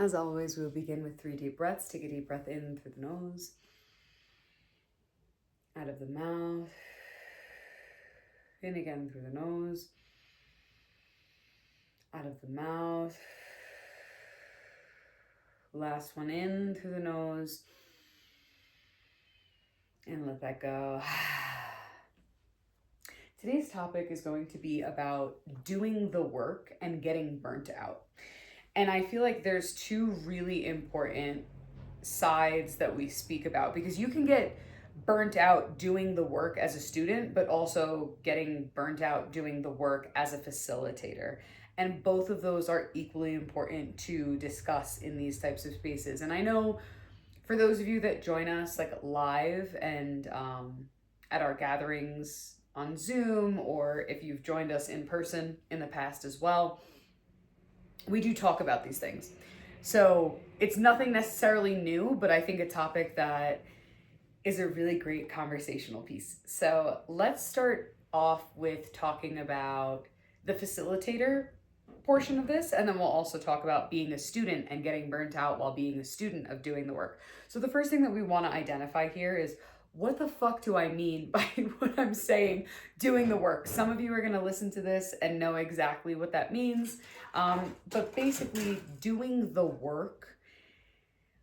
As always, we'll begin with 3 deep breaths. Take a deep breath in through the nose, out of the mouth, in again through the nose, out of the mouth. Last one in through the nose, and let that go. Today's topic is going to be about doing the work and getting burnt out. And I feel like there's two really important sides that we speak about, because you can get burnt out doing the work as a student, but also getting burnt out doing the work as a facilitator. And both of those are equally important to discuss in these types of spaces. And I know for those of you that join us like live and at our gatherings on Zoom, or if you've joined us in person in the past as well, we do talk about these things. So it's nothing necessarily new, but I think a topic that is a really great conversational piece. So let's start off with talking about the facilitator portion of this, and then we'll also talk about being a student and getting burnt out while being a student of doing the work. So the first thing that we want to identify here is, what the fuck do I mean by what I'm saying, doing the work? Some of you are going to listen to this and know exactly what that means. But basically, doing the work,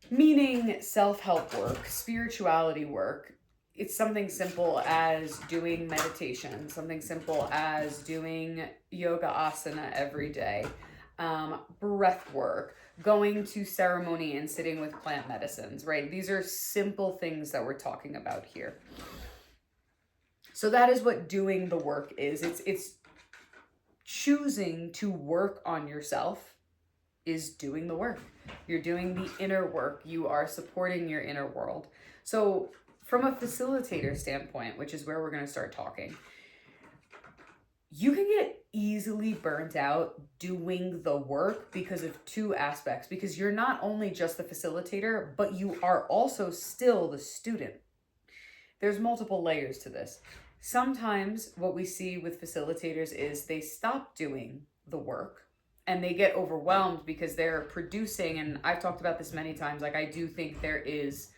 meaning self-help work, spirituality work. It's something simple as doing meditation, something simple as doing yoga asana every day, breath work, going to ceremony and sitting with plant medicines, right? These are simple things that we're talking about here. So that is what doing the work is. It's choosing to work on yourself is doing the work. You're doing the inner work. You are supporting your inner world. So from a facilitator standpoint, which is where we're going to start talking, you can get easily burnt out doing the work because of two aspects. Because you're not only just the facilitator, but you are also still the student. There's multiple layers to this. Sometimes what we see with facilitators is they stop doing the work and they get overwhelmed because they're producing, and I've talked about this many times, like I do think there is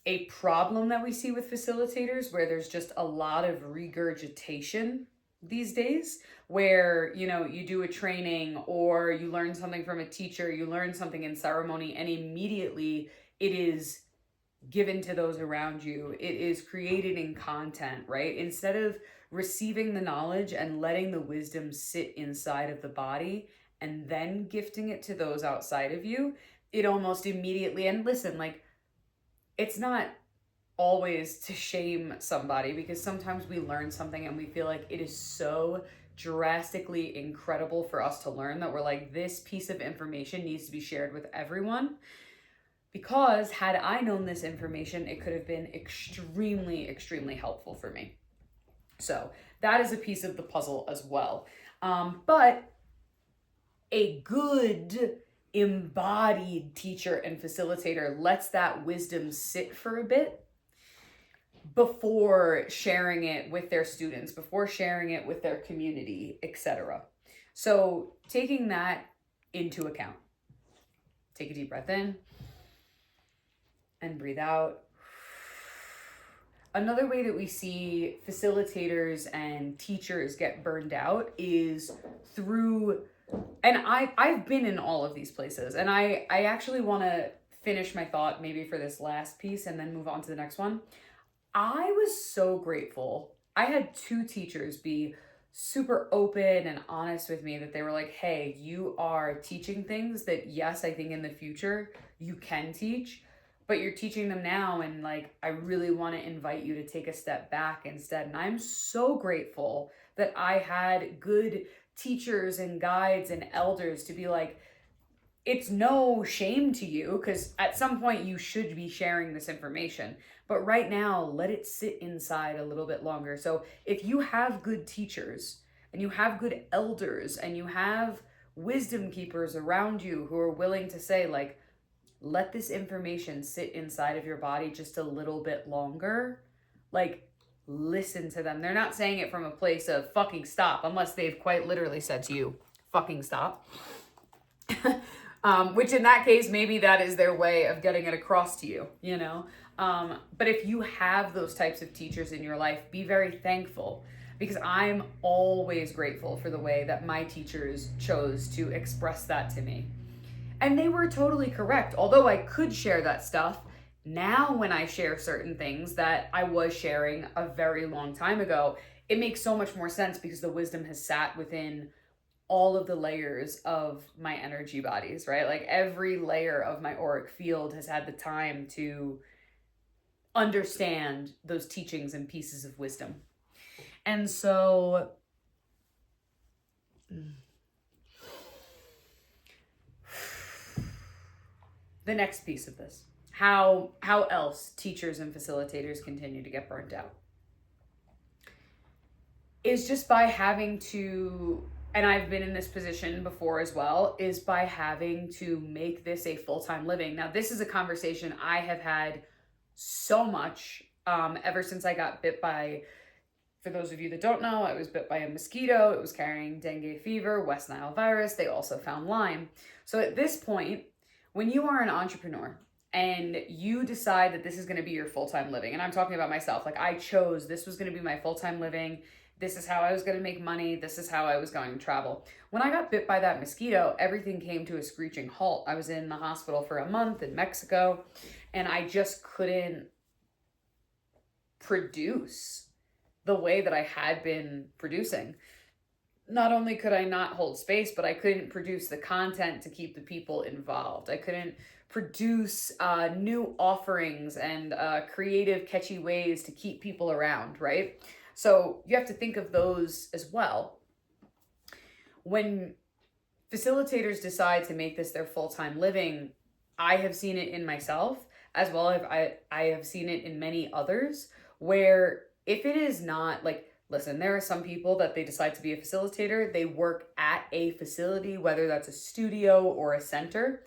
a problem that we see with facilitators where there's just a lot of regurgitation these days, where, you know, you do a training or you learn something from a teacher, you learn something in ceremony, and immediately it is given to those around you. It is created in content, right? Instead of receiving the knowledge and letting the wisdom sit inside of the body and then gifting it to those outside of you, it almost immediately, and listen, like, it's not always to shame somebody, because sometimes we learn something and we feel like it is so drastically incredible for us to learn that we're like, this piece of information needs to be shared with everyone. Because had I known this information, it could have been extremely, extremely helpful for me. So that is a piece of the puzzle as well. But a good embodied teacher and facilitator lets that wisdom sit for a bit before sharing it with their students, before sharing it with their community, etc. So taking that into account, take a deep breath in and breathe out. Another way that we see facilitators and teachers get burned out is through, and I've been in all of these places, and I actually want to finish my thought maybe for this last piece and then move on to the next one. I was so grateful. I had two teachers be super open and honest with me, that they were like, hey, you are teaching things that, yes, I think in the future you can teach, but you're teaching them now, and like, I really want to invite you to take a step back instead. And I'm so grateful that I had good teachers and guides and elders to be like, it's no shame to you, because at some point you should be sharing this information, but right now let it sit inside a little bit longer. So if you have good teachers and you have good elders and you have wisdom keepers around you who are willing to say, like, let this information sit inside of your body just a little bit longer, like, listen to them. They're not saying it from a place of fucking stop, unless they've quite literally said to you, fucking stop. Which in that case, maybe that is their way of getting it across to you, you know? But if you have those types of teachers in your life, be very thankful, because I'm always grateful for the way that my teachers chose to express that to me. And they were totally correct. Although I could share that stuff, now when I share certain things that I was sharing a very long time ago, it makes so much more sense because the wisdom has sat within all of the layers of my energy bodies, right? Like every layer of my auric field has had the time to understand those teachings and pieces of wisdom. And so the next piece of this, how else teachers and facilitators continue to get burnt out, is just by having to, and I've been in this position before as well, is by having to make this a full-time living. Now, this is a conversation I have had so much ever since I got bit by, for those of you that don't know, I was bit by a mosquito. It was carrying dengue fever, West Nile virus. They also found Lyme. So at this point, when you are an entrepreneur and you decide that this is going to be your full-time living, and I'm talking about myself, like I chose this was going to be my full-time living. This is how I was going to make money. This is how I was going to travel. When I got bit by that mosquito, everything came to a screeching halt. I was in the hospital for a month in Mexico, and I just couldn't produce the way that I had been producing. Not only could I not hold space, but I couldn't produce the content to keep the people involved. I couldn't produce new offerings and creative, catchy ways to keep people around, right? So you have to think of those as well. When facilitators decide to make this their full-time living, I have seen it in myself, as well as I have seen it in many others, where if it is not like, listen, there are some people that they decide to be a facilitator, they work at a facility, whether that's a studio or a center,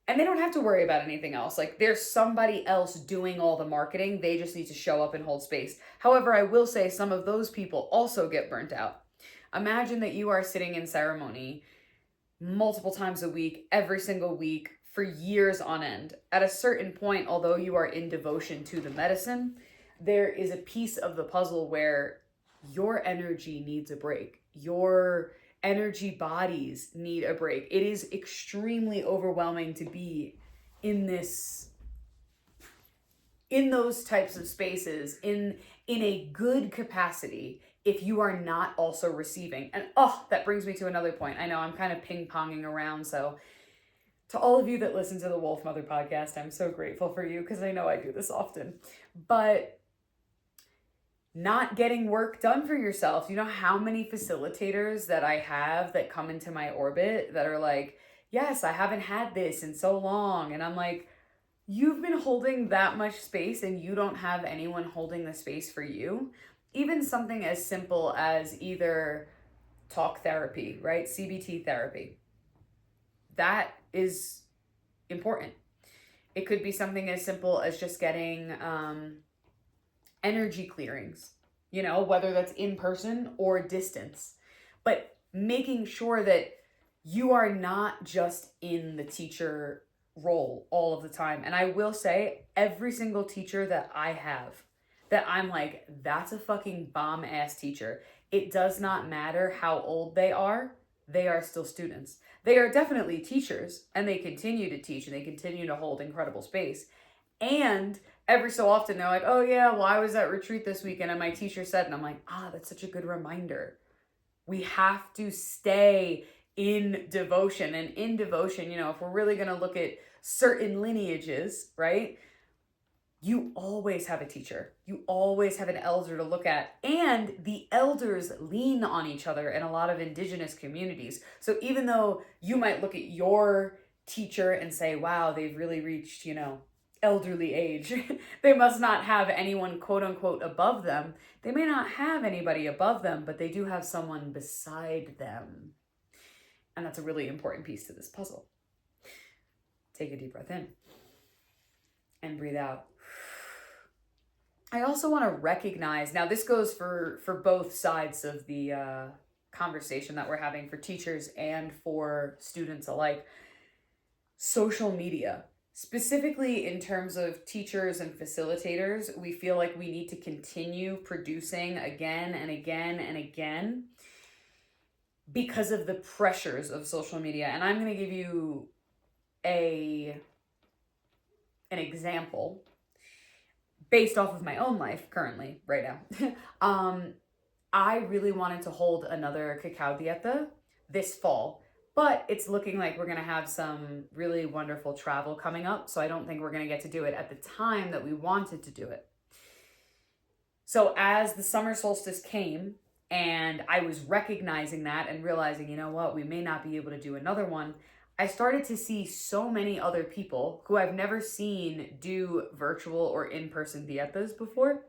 and they don't have to worry about anything else. Like there's somebody else doing all the marketing. They just need to show up and hold space. However, I will say some of those people also get burnt out. Imagine that you are sitting in ceremony multiple times a week, every single week for years on end. At a certain point, although you are in devotion to the medicine, there is a piece of the puzzle where your energy needs a break. Your energy bodies need a break. It is extremely overwhelming to be in those types of spaces in a good capacity if you are not also receiving. And that brings me to another point. I know I'm kind of ping-ponging around, so to all of you that listen to the Wolf Mother podcast, I'm so grateful for you because I know I do this often. But not getting work done for yourself. You know how many facilitators that I have that come into my orbit that are like, yes, I haven't had this in so long. And I'm like, you've been holding that much space and you don't have anyone holding the space for you. Even something as simple as either talk therapy, right? CBT therapy. That is important. It could be something as simple as just getting energy clearings, you know, whether that's in person or distance, but making sure that you are not just in the teacher role all of the time. And I will say, every single teacher that I have that I'm like, that's a fucking bomb ass teacher. It does not matter how old they are still students. They are definitely teachers and they continue to teach and they continue to hold incredible space. And every so often they're like, oh yeah, well I was at retreat this weekend and my teacher said, and I'm like, that's such a good reminder. We have to stay in devotion. And in devotion, you know, if we're really going to look at certain lineages, right? You always have a teacher. You always have an elder to look at. And the elders lean on each other in a lot of indigenous communities. So even though you might look at your teacher and say, wow, they've really reached, you know, elderly age. They must not have anyone quote unquote above them. They may not have anybody above them, but they do have someone beside them. And that's a really important piece to this puzzle. Take a deep breath in and breathe out. I also want to recognize, now this goes for both sides of the conversation that we're having, for teachers and for students alike. social media, specifically in terms of teachers and facilitators, we feel like we need to continue producing again and again and again because of the pressures of social media. And I'm going to give you a an example based off of my own life currently right now. I really wanted to hold another cacao dieta this fall, but it's looking like we're going to have some really wonderful travel coming up, so I don't think we're going to get to do it at the time that we wanted to do it. So as the summer solstice came and I was recognizing that and realizing, you know what, we may not be able to do another one, I started to see so many other people who I've never seen do virtual or in-person dietas before,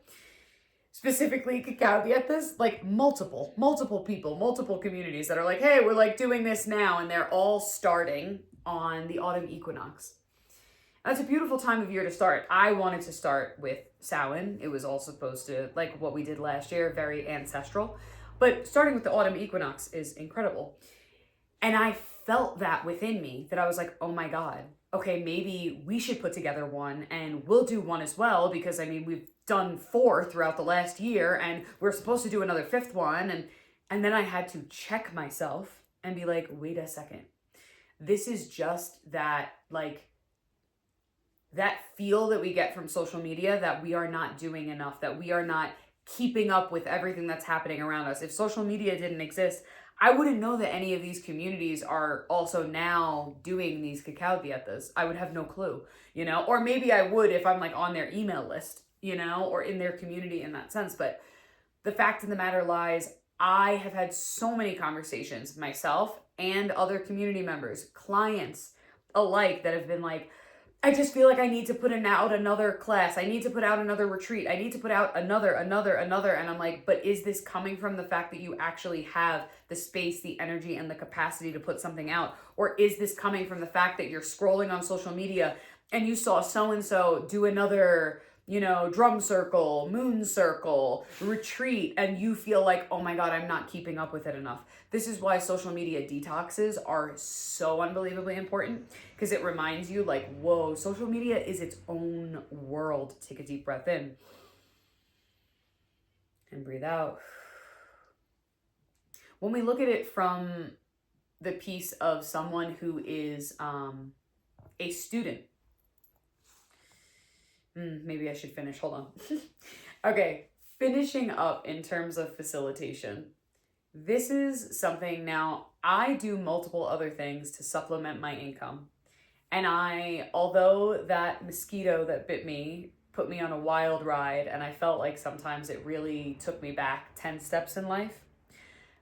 specifically cacao dietas, like multiple people, multiple communities that are like, hey, we're like doing this now, and they're all starting on the autumn equinox. That's a beautiful time of year to start. I wanted to start with Samhain. It was all supposed to, like what we did last year, very ancestral. But starting with the autumn equinox is incredible. And I felt that within me, that I was like, oh my God, okay, maybe we should put together one and we'll do one as well, because I mean, we've done 4 throughout the last year and we're supposed to do another 5th one. And then I had to check myself and be like, wait a second. This is just that, like, that feel that we get from social media that we are not doing enough, that we are not keeping up with everything that's happening around us. If social media didn't exist, I wouldn't know that any of these communities are also now doing these cacao dietas. I would have no clue, you know, or maybe I would if I'm like on their email list, you know, or in their community in that sense. But the fact of the matter lies, I have had so many conversations myself and other community members, clients alike, that have been like, I just feel like I need to put out another class. I need to put out another retreat. I need to put out another. And I'm like, but is this coming from the fact that you actually have the space, the energy, and the capacity to put something out? Or is this coming from the fact that you're scrolling on social media and you saw so-and-so do another, you know, drum circle, moon circle, retreat, and you feel like, oh my God, I'm not keeping up with it enough. This is why social media detoxes are so unbelievably important, because it reminds you like, whoa, social media is its own world. Take a deep breath in and breathe out. When we look at it from the piece of someone who is a student, maybe I should finish. Hold on. Okay, finishing up in terms of facilitation. This is something now, I do multiple other things to supplement my income. And although that mosquito that bit me put me on a wild ride, and I felt like sometimes it really took me back 10 steps in life,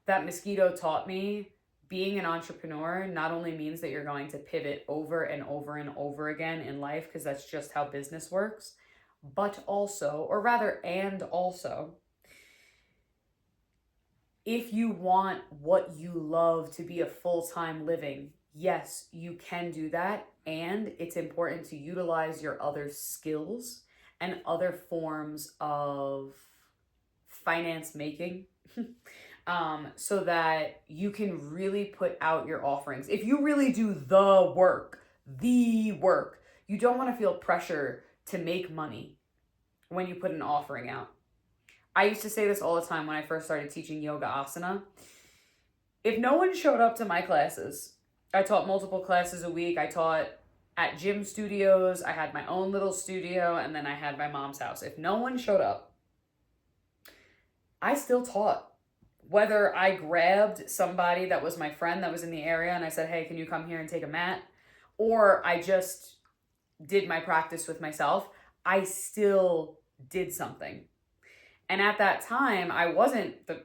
that mosquito taught me being an entrepreneur not only means that you're going to pivot over and over and over again in life, because that's just how business works, but also, or rather, and also, if you want what you love to be a full-time living, yes, you can do that. And it's important to utilize your other skills and other forms of finance making so that you can really put out your offerings. If you really do the work, you don't want to feel pressure to make money when you put an offering out. I used to say this all the time when I first started teaching yoga asana. If no one showed up to my classes, I taught multiple classes a week. I taught at gym studios. I had my own little studio, and then I had my mom's house. If no one showed up, I still taught. Whether I grabbed somebody that was my friend that was in the area and I said, hey, can you come here and take a mat? Or I just did my practice with myself, I still did something. And at that time,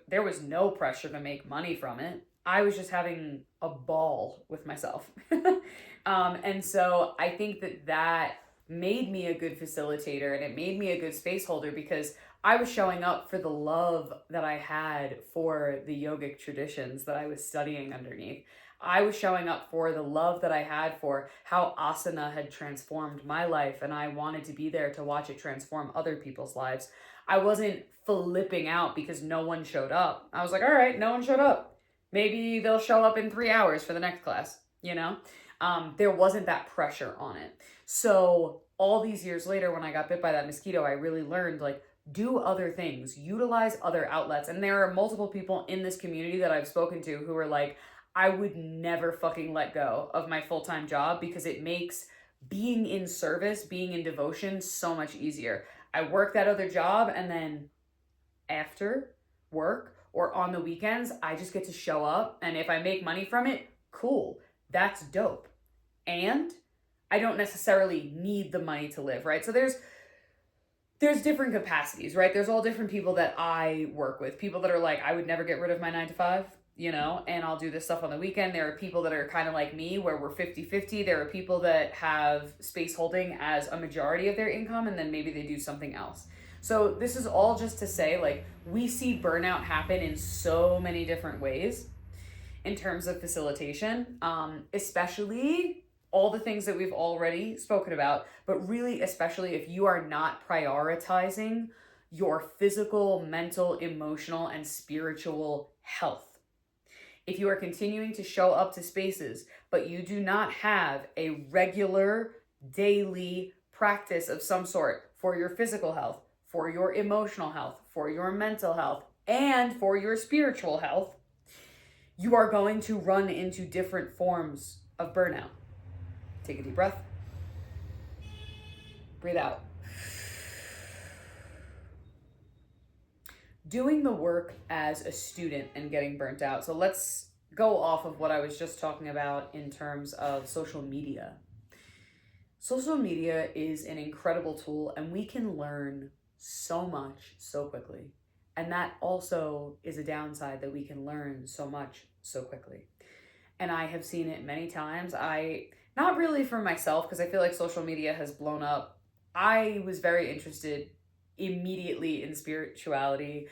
there was no pressure to make money from it. I was just having a ball with myself. And so I think that made me a good facilitator, and it made me a good space holder, because I was showing up for the love that I had for the yogic traditions that I was studying underneath. I was showing up for the love that I had for how asana had transformed my life, and I wanted to be there to watch it transform other people's lives. I wasn't flipping out because no one showed up. I was like, all right, no one showed up. Maybe they'll show up in 3 hours for the next class, you know? There wasn't that pressure on it. So all these years later, when I got bit by that mosquito, I really learned, like, do other things, utilize other outlets. And there are multiple people in this community that I've spoken to who are like, I would never fucking let go of my full-time job because it makes being in service, being in devotion so much easier. I work that other job, and then after work or on the weekends, I just get to show up. And if I make money from it, cool. That's dope. And I don't necessarily need the money to live, right? So there's different capacities, right? There's all different people that I work with. People that are like, I would never get rid of my 9 to 5, and I'll do this stuff on the weekend. There are people that are kind of like me, where we're 50-50. There are people that have space holding as a majority of their income, and then maybe they do something else. So this is all just to say, like, we see burnout happen in so many different ways in terms of facilitation, especially all the things that we've already spoken about, but really, especially if you are not prioritizing your physical, mental, emotional, and spiritual health. If you are continuing to show up to spaces, but you do not have a regular daily practice of some sort for your physical health, for your emotional health, for your mental health, and for your spiritual health, you are going to run into different forms of burnout. Take a deep breath. Breathe out. Doing the work as a student and getting burnt out. So let's go off of what I was just talking about in terms of social media. Social media is an incredible tool, and we can learn so much so quickly. And that also is a downside, that we can learn so much so quickly. And I have seen it many times. Not really for myself, because I feel like social media has blown up. I was very interested immediately in spirituality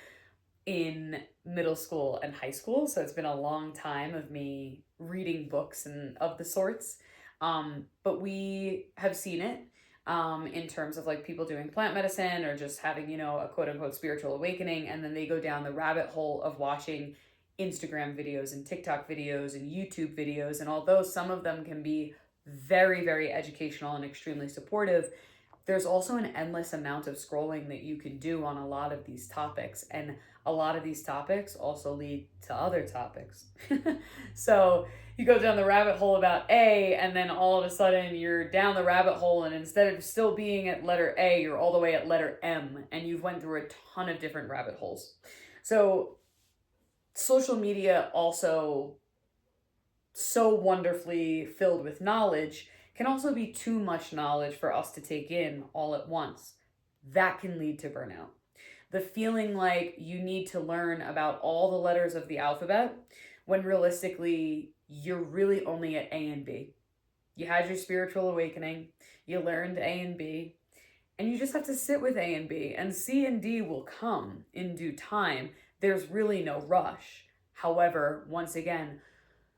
in middle school and high school. So it's been a long time of me reading books and of the sorts. But we have seen it in terms of like people doing plant medicine or just having, a quote unquote spiritual awakening. And then they go down the rabbit hole of watching Instagram videos and TikTok videos and YouTube videos. And although some of them can be very, very educational and extremely supportive, there's also an endless amount of scrolling that you can do on a lot of these topics. And a lot of these topics also lead to other topics. So you go down the rabbit hole about A, and then all of a sudden you're down the rabbit hole, and instead of still being at letter A, you're all the way at letter M, and you've went through a ton of different rabbit holes. So social media, also so wonderfully filled with knowledge, can also be too much knowledge for us to take in all at once. That can lead to burnout. The feeling like you need to learn about all the letters of the alphabet, when realistically you're really only at A and B. You had your spiritual awakening, you learned A and B, and you just have to sit with A and B, and C and D will come in due time. There's really no rush. However, once again,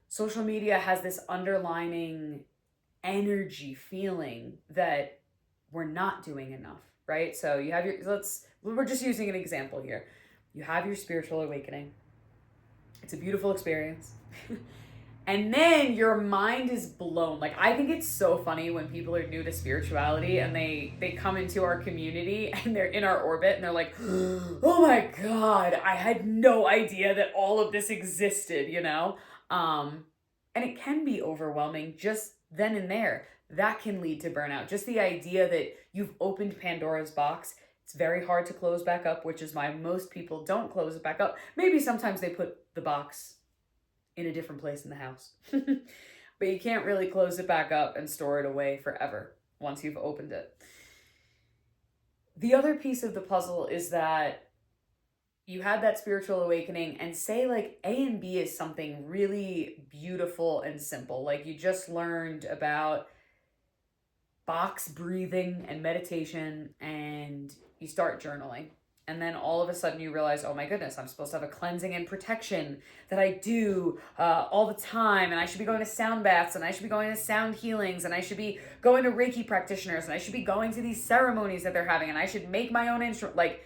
social media has this underlining energy feeling that we're not doing enough, right? So you have we're just using an example here. You have your spiritual awakening. It's a beautiful experience. And then your mind is blown. Like, I think it's so funny when people are new to spirituality and they come into our community and they're in our orbit and they're like, oh my God, I had no idea that all of this existed, And it can be overwhelming just then and there. That can lead to burnout. Just the idea that you've opened Pandora's box. It's very hard to close back up, which is why most people don't close it back up. Maybe sometimes they put the box in a different place in the house. But you can't really close it back up and store it away forever once you've opened it. The other piece of the puzzle is that you had that spiritual awakening, and say like A and B is something really beautiful and simple. Like you just learned about box breathing and meditation, and you start journaling. And then all of a sudden you realize, oh my goodness, I'm supposed to have a cleansing and protection that I do all the time. And I should be going to sound baths, and I should be going to sound healings, and I should be going to Reiki practitioners, and I should be going to these ceremonies that they're having, and I should make my own instrument. Like,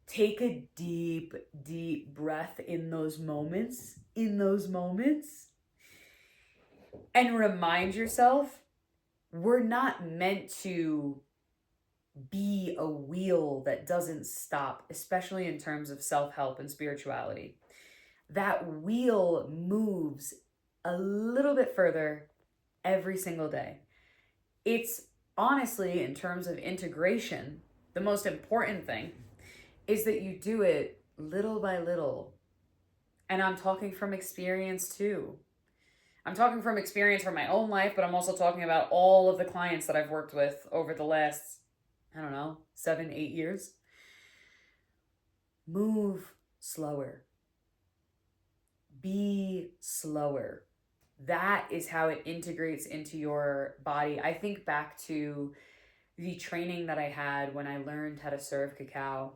take a deep, deep breath in those moments. and remind yourself we're not meant to be a wheel that doesn't stop, especially in terms of self-help and spirituality. That wheel moves a little bit further every single day. It's honestly, in terms of integration, the most important thing is that you do it little by little. And I'm talking from experience too. I'm talking from experience from my own life, but I'm also talking about all of the clients that I've worked with over the last, I don't know, 7, 8 years. Move slower. Be slower. That is how it integrates into your body. I think back to the training that I had when I learned how to serve cacao,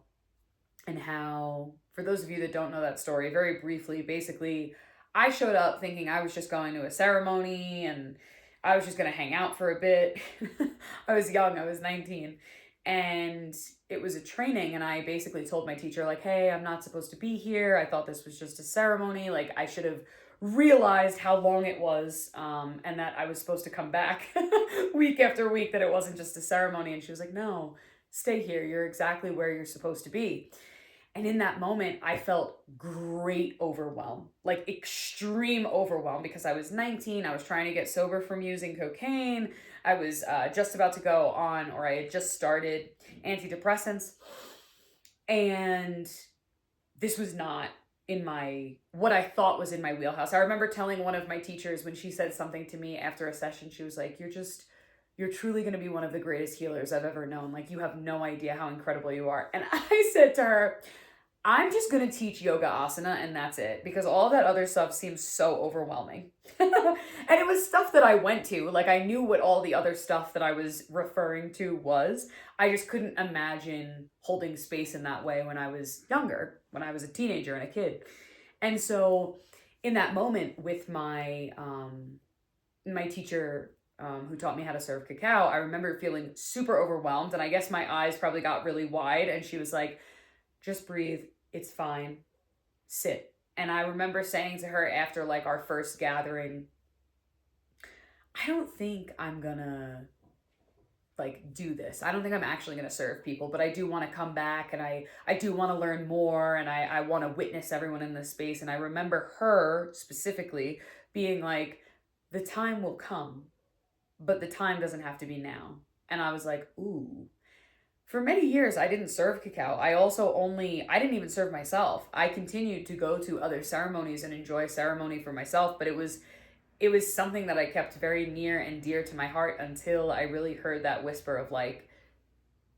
and how, for those of you that don't know that story, very briefly, basically, I showed up thinking I was just going to a ceremony and I was just going to hang out for a bit. I was young, I was 19. And it was a training, and I basically told my teacher, like, hey, I'm not supposed to be here. I thought this was just a ceremony. Like, I should have realized how long it was, and that I was supposed to come back week after week, that it wasn't just a ceremony. And she was like, no, stay here. You're exactly where you're supposed to be. And in that moment, I felt great overwhelm, like extreme overwhelm, because I was 19. I was trying to get sober from using cocaine. I was just about to go on, or I had just started antidepressants. And this was not in what I thought was in my wheelhouse. I remember telling one of my teachers, when she said something to me after a session, she was like, you're truly going to be one of the greatest healers I've ever known. Like, you have no idea how incredible you are. And I said to her, I'm just going to teach yoga asana and that's it, because all that other stuff seems so overwhelming. And it was stuff that I went to. Like, I knew what all the other stuff that I was referring to was. I just couldn't imagine holding space in that way when I was younger, when I was a teenager and a kid. And so in that moment with my teacher, who taught me how to serve cacao, I remember feeling super overwhelmed. And I guess my eyes probably got really wide. And she was like, just breathe. It's fine. Sit. And I remember saying to her after like our first gathering, I don't think I'm gonna like do this. I don't think I'm actually gonna serve people, but I do want to come back, and I do want to learn more, and I want to witness everyone in this space. And I remember her specifically being like, the time will come, but the time doesn't have to be now. And I was like, ooh. For many years, I didn't serve cacao. I didn't even serve myself. I continued to go to other ceremonies and enjoy ceremony for myself, but it was something that I kept very near and dear to my heart, until I really heard that whisper of like,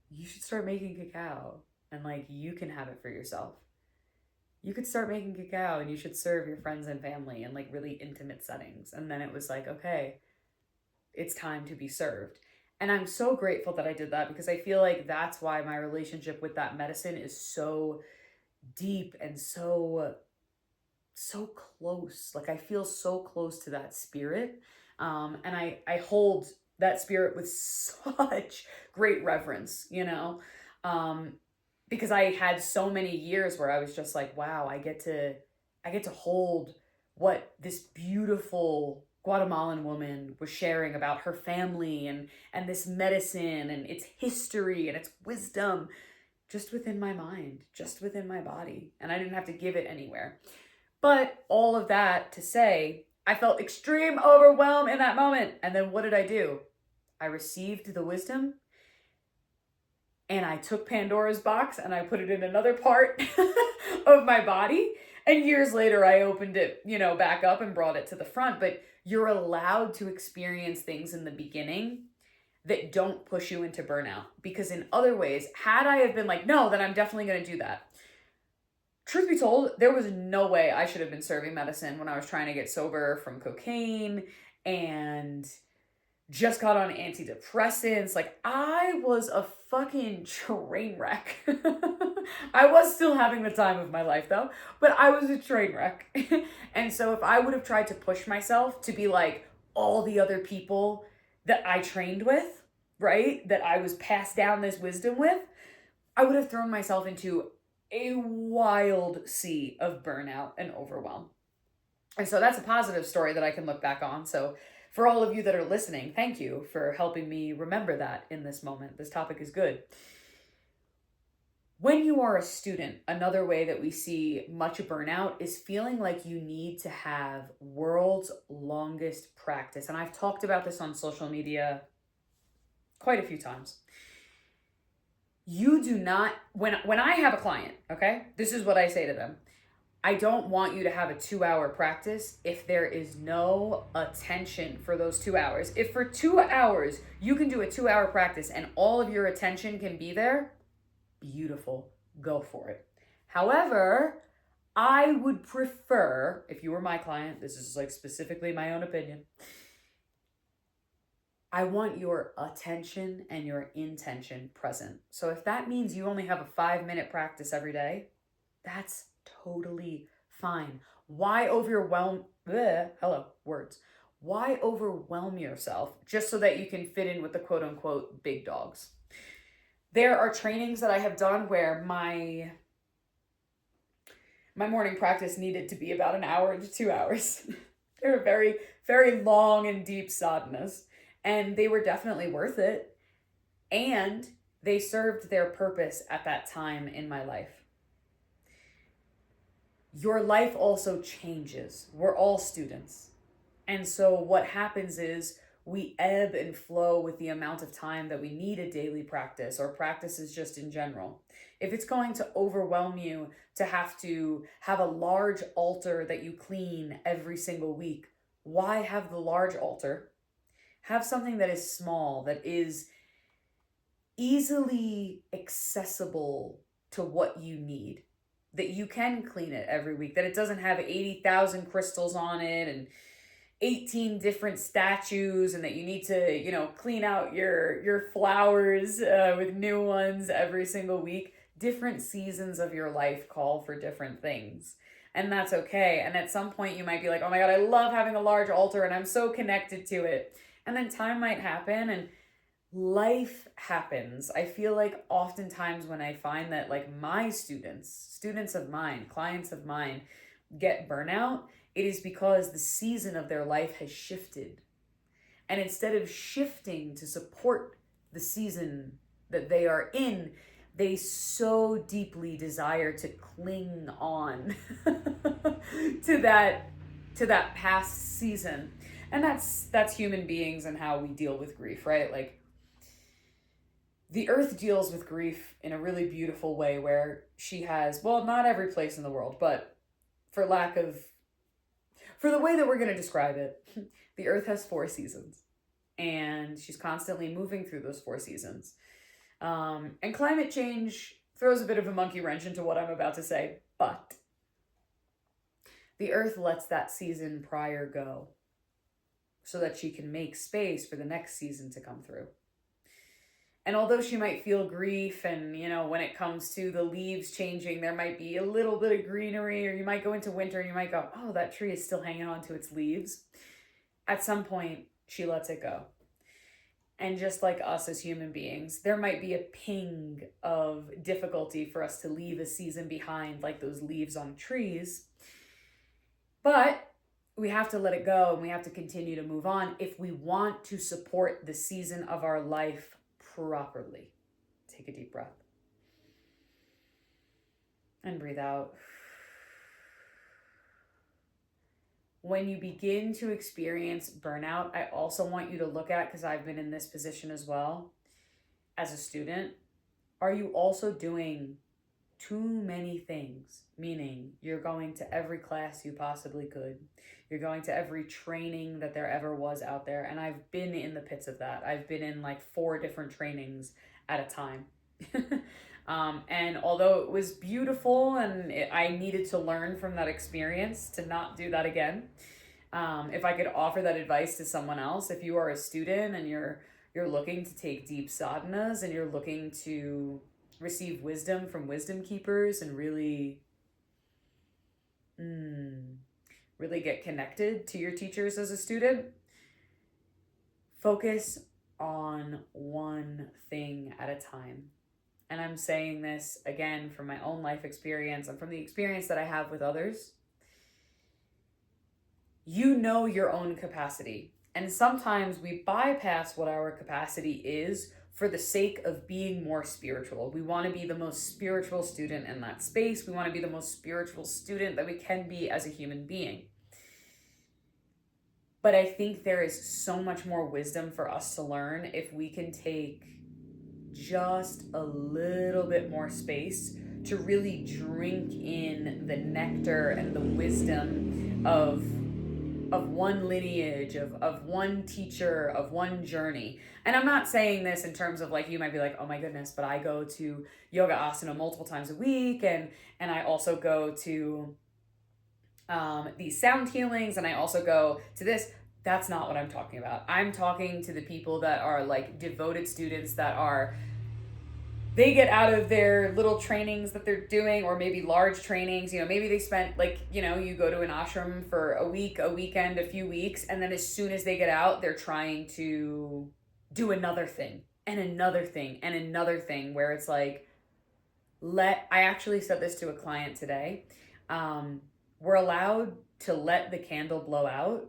you should start making cacao, and like, you can have it for yourself. You could start making cacao and you should serve your friends and family in like really intimate settings. And then it was like, okay, it's time to be served. And I'm so grateful that I did that, because I feel like that's why my relationship with that medicine is so deep and so close. Like, I feel so close to that spirit. And I hold that spirit with such great reverence, because I had so many years where I was just like, wow, I get to hold what this beautiful Guatemalan woman was sharing about her family and this medicine and its history and its wisdom, just within my mind, just within my body. And I didn't have to give it anywhere. But all of that to say, I felt extreme overwhelm in that moment. And then what did I do? I received the wisdom, and I took Pandora's box and I put it in another part of my body. And years later, I opened it, back up and brought it to the front. But you're allowed to experience things in the beginning that don't push you into burnout. Because in other ways, had I have been like, no, then I'm definitely going to do that. Truth be told, there was no way I should have been serving medicine when I was trying to get sober from cocaine and just got on antidepressants. Like, I was a fucking train wreck. I was still having the time of my life though, but I was a train wreck. And so if I would have tried to push myself to be like all the other people that I trained with, right, that I was passed down this wisdom with, I would have thrown myself into a wild sea of burnout and overwhelm. And so that's a positive story that I can look back on. So for all of you that are listening, thank you for helping me remember that in this moment. This topic is good. When you are a student, another way that we see much burnout is feeling like you need to have world's longest practice. And I've talked about this on social media quite a few times. You do not, when I have a client, okay, this is what I say to them. I don't want you to have a 2-hour practice if there is no attention for those 2 hours. If for 2 hours you can do a 2-hour practice and all of your attention can be there, beautiful, go for it. However, I would prefer, if you were my client, this is like specifically my own opinion, I want your attention and your intention present. So if that means you only have a 5-minute practice every day, that's totally fine. Why overwhelm, Why overwhelm yourself just so that you can fit in with the quote unquote big dogs? There are trainings that I have done where my morning practice needed to be about an hour to 2 hours. They were very, very long and deep sadhnas, and they were definitely worth it. And they served their purpose at that time in my life. Your life also changes. We're all students. And so what happens is we ebb and flow with the amount of time that we need a daily practice or practices just in general. If it's going to overwhelm you to have a large altar that you clean every single week, why have the large altar? Have something that is small, that is easily accessible to what you need, that you can clean it every week, that it doesn't have 80,000 crystals on it and 18 different statues, and that you need to, clean out your flowers with new ones every single week. Different seasons of your life call for different things. And that's okay. And at some point you might be like, oh my God, I love having a large altar and I'm so connected to it. And then time might happen and life happens. I feel like oftentimes when I find that like my students of mine, clients of mine get burnout, it is because the season of their life has shifted. And instead of shifting to support the season that they are in, they so deeply desire to cling on to that past season. And that's human beings and how we deal with grief, right? Like the earth deals with grief in a really beautiful way where she has, well, not every place in the world, but for the way that we're going to describe it, the earth has 4 seasons and she's constantly moving through those 4 seasons. And climate change throws a bit of a monkey wrench into what I'm about to say, but the earth lets that season prior go so that she can make space for the next season to come through. And although she might feel grief and, when it comes to the leaves changing, there might be a little bit of greenery, or you might go into winter and you might go, oh, that tree is still hanging on to its leaves. At some point, she lets it go. And just like us as human beings, there might be a ping of difficulty for us to leave a season behind, like those leaves on trees. But we have to let it go and we have to continue to move on if we want to support the season of our life properly. Take a deep breath. And breathe out. When you begin to experience burnout, I also want you to look at, because I've been in this position as well, as a student, are you also doing too many things? Meaning you're going to every class you possibly could. You're going to every training that there ever was out there. And I've been in the pits of that. I've been in like 4 different trainings at a time. And although it was beautiful and I needed to learn from that experience to not do that again, if I could offer that advice to someone else, if you are a student and you're looking to take deep sadhanas and you're looking to receive wisdom from wisdom keepers and really get connected to your teachers as a student, focus on one thing at a time. And I'm saying this again from my own life experience and from the experience that I have with others. You know your own capacity. And sometimes we bypass what our capacity is for the sake of being more spiritual. We want to be the most spiritual student in that space. We want to be the most spiritual student that we can be as a human being. But I think there is so much more wisdom for us to learn if we can take just a little bit more space to really drink in the nectar and the wisdom of one lineage, of one teacher, of one journey. And I'm not saying this in terms of like, you might be like, oh my goodness, but I go to yoga asana multiple times a week, and I also go to these sound healings, and I also go to this. That's not what I'm talking about. I'm talking to the people that are like devoted students that are, they get out of their little trainings that they're doing, or maybe large trainings, maybe they spent like, you go to an ashram for a week, a weekend, a few weeks, and then as soon as they get out, they're trying to do another thing and another thing and another thing, where it's like, I actually said this to a client today. We're allowed to let the candle blow out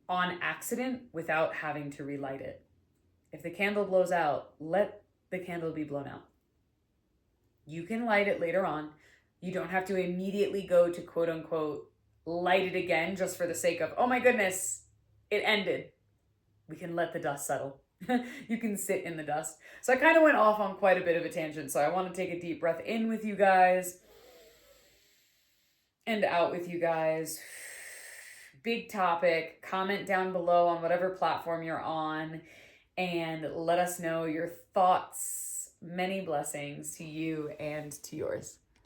on accident without having to relight it. If the candle blows out, let the candle be blown out. You can light it later on. You don't have to immediately go to quote unquote light it again just for the sake of, oh my goodness, it ended. We can let the dust settle. You can sit in the dust. So I kind of went off on quite a bit of a tangent. So I want to take a deep breath in with you guys and out with you guys. Big topic. Comment down below on whatever platform you're on and let us know your thoughts. Many blessings to you and to yours.